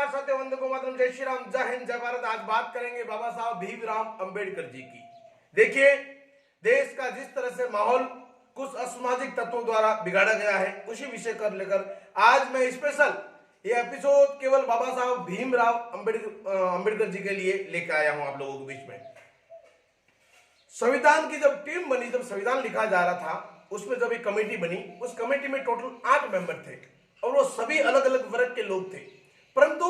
नमस्कार सत्य वंदे मातरम, जय श्री राम, जय हिंद, जय भारत। आज बात करेंगे बाबा साहब भीमराव अंबेडकर जी की। देखिए, देश का जिस तरह से माहौल कुछ असामाजिक तत्वों द्वारा बिगाड़ा गया है, उसी विषय कर लेकर आज मैं स्पेशल ये एपिसोड केवल बाबा साहब भीमराव अंबेडकर जी के लिए लेकर आया हूं आप लोगों के बीच में। संविधान की जब टीम बनी, जब संविधान लिखा जा रहा था, उसमें जब एक कमेटी बनी, उस कमेटी में टोटल 8 मेंबर थे और वो सभी अलग अलग वर्ग के लोग थे। परंतु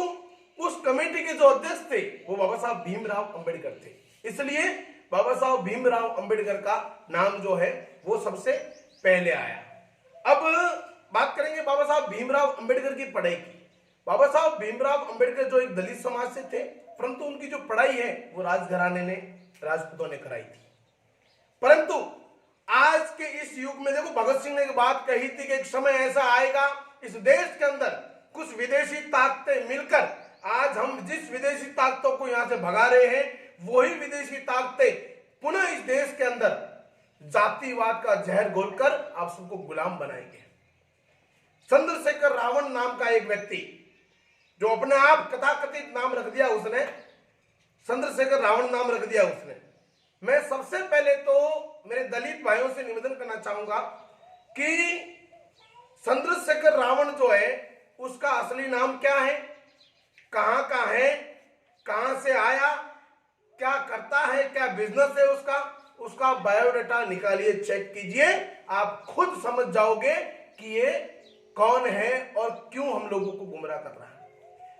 उस कमेटी के जो अध्यक्ष थे वो बाबा साहब भीमराव अंबेडकर थे। इसलिए बाबा साहब भीमराव अंबेडकर का नाम जो है वो सबसे पहले आया। अब बात करेंगे बाबा साहब भीमराव अंबेडकर की पढ़ाई की। बाबा साहब भीमराव अंबेडकर जो एक दलित समाज से थे, परंतु उनकी जो पढ़ाई है वो राजघराने ने, राजपूतों ने कराई थी। परंतु आज के इस युग में देखो, भगत सिंह ने एक बात कही थी कि एक समय ऐसा आएगा इस देश के अंदर कुछ विदेशी ताकतें मिलकर, आज हम जिस विदेशी ताकतों को यहां से भगा रहे हैं, वही विदेशी ताकतें पुनः इस देश के अंदर जातिवाद का जहर घोलकर आप सबको गुलाम बनाएंगे। चंद्रशेखर रावण नाम का एक व्यक्ति जो अपने आप कथाकथित नाम रख दिया उसने, चंद्रशेखर रावण नाम रख दिया उसने। मैं सबसे पहले तो मेरे दलित भाइयों से निवेदन करना चाहूंगा कि चंद्रशेखर रावण जो है उसका असली नाम क्या है, कहां का है, कहां से आया, क्या करता है, क्या बिजनेस है उसका बायोडाटा निकालिए, चेक कीजिए, आप खुद समझ जाओगे कि ये कौन है और क्यों हम लोगों को गुमराह कर रहा है।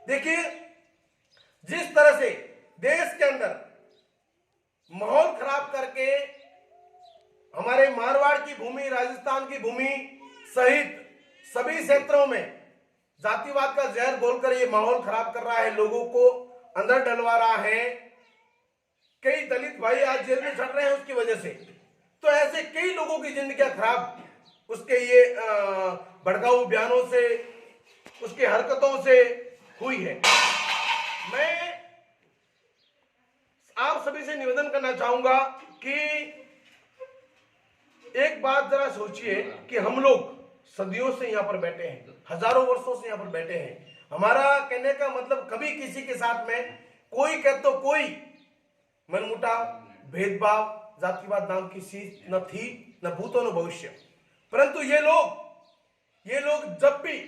देखिए, जिस तरह से देश के अंदर माहौल खराब करके हमारे मारवाड़ की भूमि, राजस्थान की भूमि सहित सभी क्षेत्रों में जातिवाद का जहर बोलकर ये माहौल खराब कर रहा है, लोगों को अंदर डलवा रहा है। कई दलित भाई आज जेल में चढ़ रहे हैं उसकी वजह से। तो ऐसे कई लोगों की जिंदगी खराब उसके ये भड़काऊ बयानों से, उसकी हरकतों से हुई है। मैं आप सभी से निवेदन करना चाहूंगा कि एक बात जरा सोचिए कि हम लोग सदियों से यहां पर बैठे हैं, हजारों वर्षों से यहां पर बैठे हैं। हमारा कहने का मतलब कभी किसी के साथ में कोई कहते कोई मनमुटाव, भेदभाव, जातिवाद नाम की चीज न थी, न भूतो न भविष्य। परंतु ये लोग जब भी,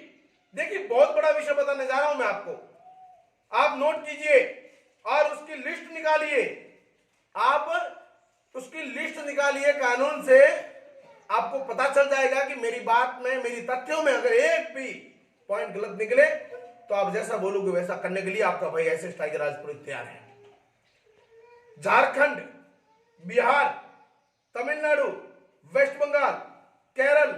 देखिए बहुत बड़ा विषय बताने जा रहा हूं मैं आपको, आप नोट कीजिए और उसकी लिस्ट निकालिए, आप उसकी लिस्ट निकालिए कानून से, आपको पता चल जाएगा कि मेरी बात में, मेरी तथ्यों में अगर एक भी पॉइंट गलत निकले तो आप जैसा बोलोगे वैसा करने के लिए आपका भाई एसएस टाइगर राजपुरी तैयार है। झारखंड, बिहार, तमिलनाडु, वेस्ट बंगाल, केरल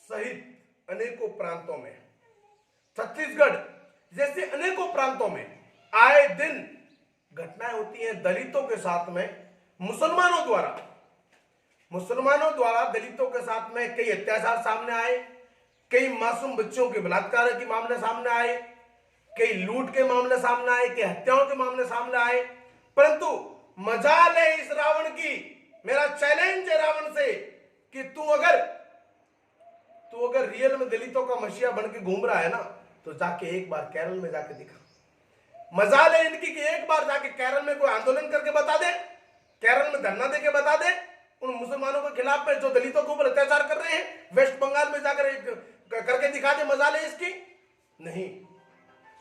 सहित अनेकों प्रांतों में, छत्तीसगढ़ जैसे अनेकों प्रांतों में आए दिन घटनाएं होती हैं दलितों के साथ में, मुसलमानों द्वारा दलितों के साथ में कई अत्याचार सामने आए, कई मासूम बच्चों के बलात्कार के मामले सामने आए, कई लूट के मामले सामने आए, कई हत्याओं के मामले सामने आए। परंतु मजाल है इस रावण की, मेरा चैलेंज है रावण से कि तू अगर रियल में दलितों का मसीहा बन के घूम रहा है ना, तो जाके एक बार केरल में जाके दिखा। मजाल है इनकी कि एक बार जाके केरल में कोई आंदोलन करके बता दे, केरल में धरना देके बता दे उन मुसलमानों के खिलाफ में जो दलितों के ऊपर अत्याचार कर रहे हैं। वेस्ट बंगाल में जाकर करके दिखा दे, मजाल है इसकी नहीं।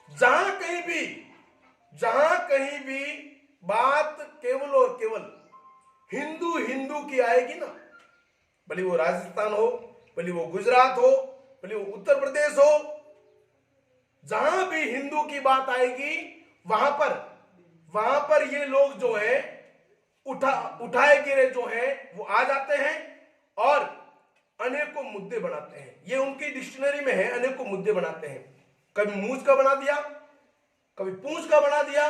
जहां कहीं भी बात केवल और केवल हिंदू की आएगी ना, भले वो राजस्थान हो, भले वो गुजरात हो, भले वो उत्तर प्रदेश हो, जहां भी हिंदू की बात आएगी वहां पर ये लोग जो है उठाए गिरे जो है वो आ जाते हैं और अनेकों मुद्दे बनाते हैं। ये उनकी डिक्शनरी में है, अनेकों मुद्दे बनाते हैं। कभी मूछ का बना दिया, कभी पूंछ का बना दिया,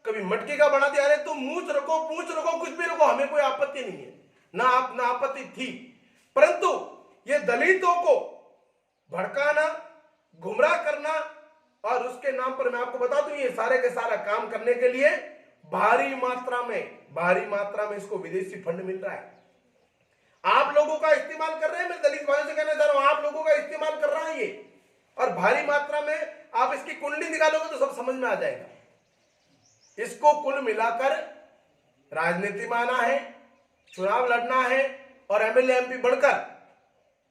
कभी मटके का बना दिया। अरे तो मूछ रखो, पूंछ रखो, कुछ भी रखो, हमें कोई आपत्ति नहीं है, ना आपत्ति थी। परंतु ये दलितों को भड़काना, गुमराह करना और उसके नाम पर मैं आपको बता दूं, ये सारे के सारा काम करने के लिए भारी मात्रा में इसको विदेशी फंड मिल रहा है। आप लोगों का इस्तेमाल कर रहे हैं, मैं दलित भाइयों से कहना चाह रहा हूं, आप लोगों का इस्तेमाल कर रहा है ये, और भारी मात्रा में आप इसकी कुंडली निकालोगे तो सब समझ में आ जाएगा। इसको कुल मिलाकर राजनीति में आना है, चुनाव लड़ना है और एमएलए एमपी बनकर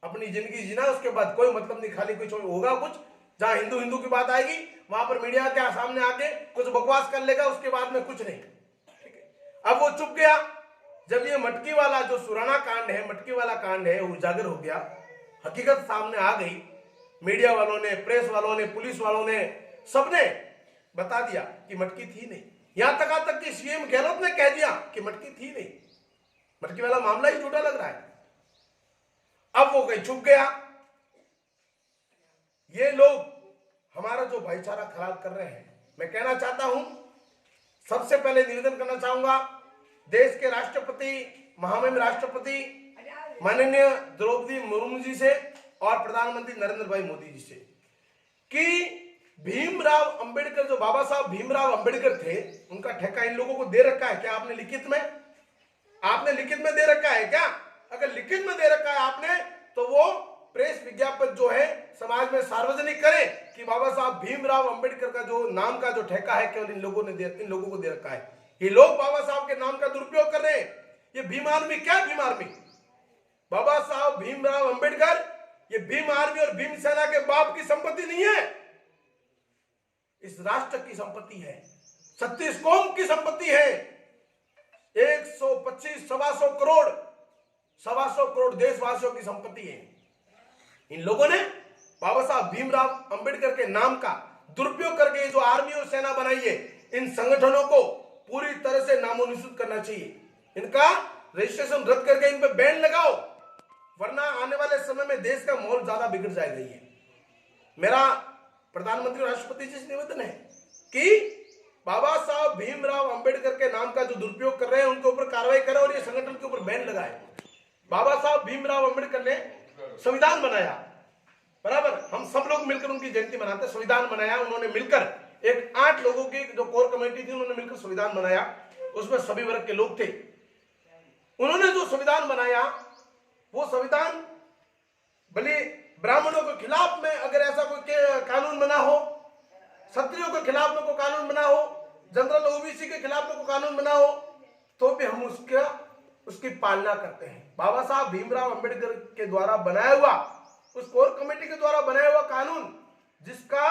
अपनी जिंदगी जीना, उसके बाद कोई मतलब नहीं, खाली कुछ होगा कुछ, जहां हिंदू हिंदू की बात आएगी वहां पर मीडिया के सामने आके कुछ बकवास कर लेगा, उसके बाद में कुछ नहीं। ठीक है, अब वो चुप गया। जब ये मटकी वाला जो सुराना कांड है, मटकी वाला कांड है, उजागर हो गया, हकीकत सामने आ गई, मीडिया वालों ने, प्रेस वालों ने, पुलिस वालों ने, सबने बता दिया कि मटकी थी नहीं। यहां तक कि सीएम गहलोत ने कह दिया कि मटकी थी नहीं, मटकी वाला मामला ही झूठा लग रहा है। अब वो कहीं छुप गया। ये लोग हमारा जो भाईचारा खराब कर रहे हैं। मैं कहना चाहता हूं, सबसे पहले निवेदन करना चाहूंगा देश के राष्ट्रपति, महामहिम राष्ट्रपति माननीय द्रौपदी मुर्मू जी से और प्रधानमंत्री नरेंद्र भाई मोदी जी से कि भीमराव अंबेडकर, जो बाबा साहब भीमराव अंबेडकर थे, उनका ठेका इन लोगों को दे रखा है क्या? आपने लिखित में, आपने लिखित में दे रखा है क्या? अगर लिखित में दे रखा है आपने, तो वो प्रेस विज्ञापन जो है समाज में सार्वजनिक करें कि बाबा साहब भीमराव अंबेडकर का जो नाम का जो ठेका है केवल इन लोगों को दे रखा है। ये लोग बाबा साहब के नाम का दुरुपयोग कर रहे हैं। ये भीम आर्मी क्या? भीम आर्मी, बाबा साहब भीमराव अंबेडकर, ये भीम आर्मी और भीम सेना के बाप की संपत्ति नहीं है, इस राष्ट्र की संपत्ति है, 36 कौम की संपत्ति है। 125 सवा सौ करोड़ देशवासियों की संपत्ति है। इन लोगों ने बाबा साहब भीमराव अंबेडकर के नाम का दुरुपयोग करके जो आर्मी और सेना बनाई है, इन संगठनों को पूरी तरह से नामोनिसूद करना चाहिए। इनका रजिस्ट्रेशन रद्द करके इन पे बैन लगाओ, वरना आने वाले समय में देश का माहौल ज्यादा बिगड़ जाएगा। ये मेरा प्रधानमंत्री और राष्ट्रपति जी से निवेदन है कि बाबा साहब भीमराव अंबेडकर के नाम का जो दुरुपयोग कर रहे हैं उनके ऊपर कार्रवाई करें और ये संगठन के ऊपर बैन लगाए। बाबा साहब भीमराव अंबेडकर ने संविधान बनाया, बराबर, हम सब लोग मिलकर उनकी जयंती मनाते हैं। संविधान बनाया उन्होंने मिलकर, एक 8 लोगों की जो कोर कमेटी थी, उन्होंने मिलकर संविधान बनाया, उसमें सभी वर्ग के लोग थे। उन्होंने जो संविधान बनाया, वो संविधान भले ब्राह्मणों के खिलाफ में अगर ऐसा कोई कानून बना हो, क्षत्रियों के खिलाफ में कोई कानून बना हो, जनरल ओबीसी के खिलाफ में कोई कानून बना हो, तो भी हम उसकी पालना करते हैं। बाबा साहब भीमराव अंबेडकर के द्वारा बनाया हुआ, उस कोर कमेटी के द्वारा बनाया हुआ कानून, जिसका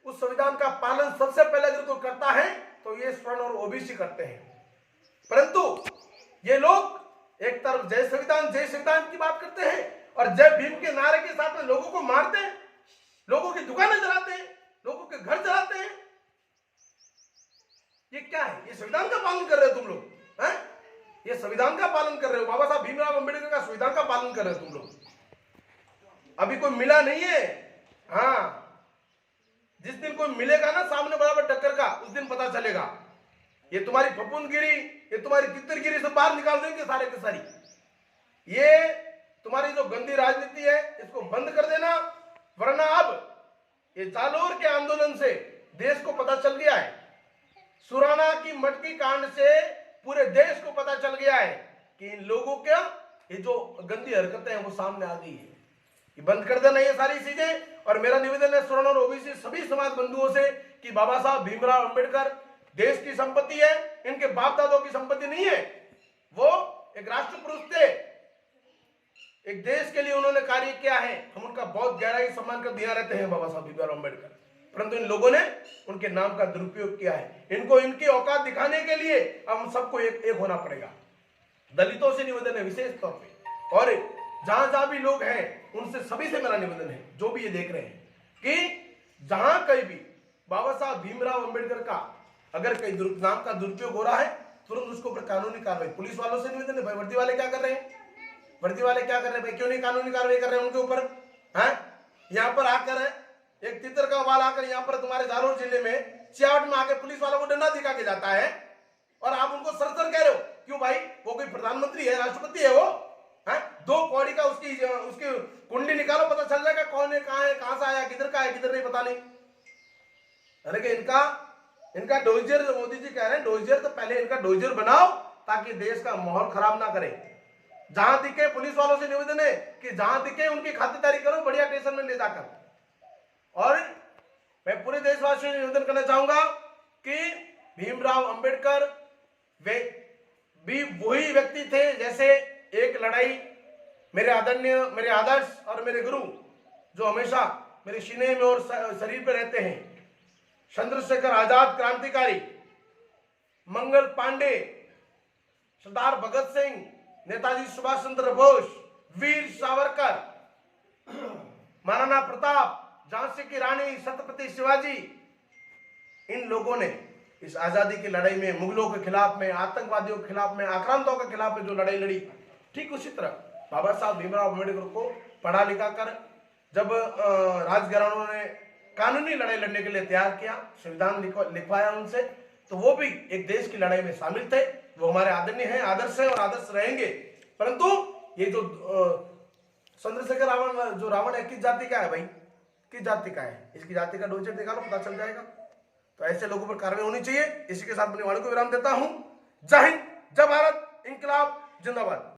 उस संविधान का पालन सबसे पहले अगर कोई करता है तो ये स्वर्ण और ओबीसी करते हैं। परंतु ये लोग एक तरफ जय संविधान की बात करते हैं और जय भीम के नारे के साथ में लोगों को मारते हैं, लोगों की दुकानें जलाते हैं, लोगों के घर जलाते हैं। ये क्या है? ये संविधान का पालन कर रहे हो तुम लोग, हैं? ये संविधान का पालन कर रहे हो, बाबा साहब भीमराव अंबेडकर का संविधान का पालन कर रहे हो तुम लोग। अभी कोई मिला नहीं है, हाँ, जिस दिन कोई मिलेगा ना सामने बराबर टक्कर का, उस दिन पता चलेगा। ये तुम्हारी फफूंदगिरी, ये तुम्हारी तितरगिरी से बाहर निकाल देंगे सारे के सारी। ये तुम्हारी जो गंदी राजनीति है, इसको बंद कर देना, वरना अब ये जालोर के आंदोलन से देश को पता चल गया है, सुराना की मटकी कांड से पूरे देश को पता चल गया है कि इन लोगों के ये जो गंदी हरकतें हैं वो सामने आ गई है। ये बंद कर देना ये सारी चीजें। और मेरा निवेदन है स्वर्ण और ओबीसी सभी समाज बंधुओं से कि बाबा साहब भीमराव अंबेडकर देश की संपत्ति है, इनके बाप दादों की संपत्ति नहीं है। वो एक राष्ट्र पुरुष थे, एक देश के लिए उन्होंने कार्य किया है, हम उनका बहुत गहराई सम्मान कर दिया रहते हैं बाबा साहब भीमराव अंबेडकर। परंतु इन लोगों ने उनके नाम का दुरुपयोग किया है। इनको इनकी औकात दिखाने के लिए हम सबको एक होना पड़ेगा। दलितों से निवेदन है विशेष तौर पे, और जहां जहां भी लोग हैं उनसे सभी से मेरा निवेदन है, जो भी ये देख रहे हैं, कि जहां कहीं भी बाबा साहब भीमराव अंबेडकर का अगर कहीं नाम का दुरुपयोग हो रहा है, तुरंत उसके ऊपर कानूनी कार्रवाई। पुलिस वालों से निवेदन है, भाई वर्दी वाले क्या कर रहे हैं, वर्दी वाले क्या कर रहे हैं भाई, क्यों नहीं कानूनी कार्रवाई कर रहे हैं उनके ऊपर? हैं, यहाँ पर आकर एक तितर का बाल आकर यहाँ पर तुम्हारे जालोर जिले में सियावट में आके पुलिस वालों को डंडा दिखा के जाता है, और आप उनको सरसर कह रहे हो। क्यों भाई? वो कोई प्रधानमंत्री है, राष्ट्रपति है वो? हैं, 2 कौड़ी का उसकी कुंडली निकालो, पता चल जाएगा कौन है, कहां से आया, किधर का है, किधर नहीं, पता नहीं। अरे इनका डोजर, मोदी जी कह रहे हैं डोजर, तो पहले इनका डोजर बनाओ ताकि देश का माहौल खराब ना करे। जहां दिखे, पुलिस वालों से निवेदन है कि जहां दिखे उनकी खातिरदारी करो, बढ़िया स्टेशन में ले जाकर। और मैं पूरे देशवासियों से निवेदन करना चाहूंगा कि भीमराव अंबेडकर वे भी वही व्यक्ति थे जैसे एक लड़ाई मेरे आदर्श और मेरे गुरु जो हमेशा मेरे सीने में और शरीर पे रहते हैं, चंद्रशेखर आजाद क्रांतिकारी, मंगल पांडे, सरदार भगत सिंह, नेताजी सुभाष चंद्र बोस, वीर सावरकर, महाराणा प्रताप, झांसी की रानी, छत्रपति शिवाजी, इन लोगों ने इस आजादी की लड़ाई में मुगलों के खिलाफ में, आतंकवादियों के खिलाफ में, आक्रांतों के खिलाफ में जो लड़ाई लड़ी, ठीक उसी तरह बाबा साहब भीमराव अम्बेडकर को पढ़ा लिखा कर जब राजघरानों ने कानूनी लड़ाई लड़ने के लिए तैयार किया, संविधान लिखवाया उनसे, तो वो भी एक देश की लड़ाई में शामिल थे। वो हमारे आदरणीय हैं, आदर्श हैं और आदर्श रहेंगे। परंतु ये जो चंद्रशेखर रावण है, किस जाति का है भाई, किस जाति का है? इसकी जाति का डोजेट निकालो, पता चल जाएगा। तो ऐसे लोगों पर कार्रवाई होनी चाहिए। इसी के साथ अपनी वाणी को विराम देता हूं। जय हिंद, जय भारत, इंकलाब जिंदाबाद।